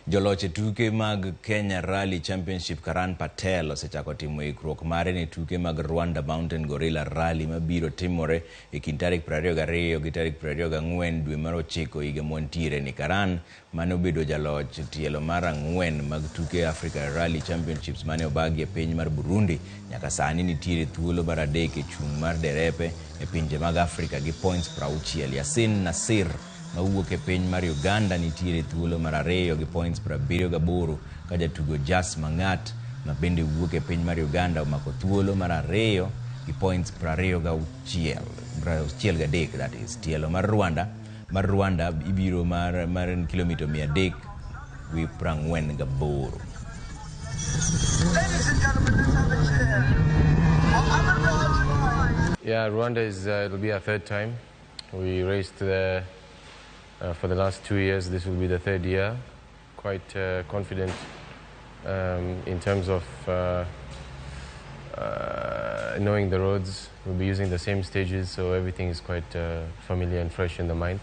Joloch e tuke mag Kenya Rally Championship Karan Patel osechako timo ikruok mare ne tuke mag Rwanda Gorilla Rally mabiro timore e kind tarik 22 gi tarik 24 dwe mar 9 higa mwantiere. Ni Karan mane obedo jaloch tielo mar 4 mag tuke Africa Rally Championships mane obagi e piny mar Burundi, nyaka sani nitiere thuolo mar 3 e chung' mar derepe e pinje mag Afrika gi points 60. Yasin Nasir mawuok e piny mar Uganda nitiere thuolo mar 2 gi points 78, ka jatugo Jas Mangat ma bende wuok e piny mar Uganda omako thuolo mar 2 gi points 26. That is tielo mar Rwanda ibiro mar kilomita 348. Ladies and gentlemen, let's have a cheer. Yeah, Rwanda it'll be our third time. We raced there for the last 2 years. This will be the third year. Quite confident in terms of knowing the roads. We'll be using the same stages, so everything is quite familiar and fresh in the mind.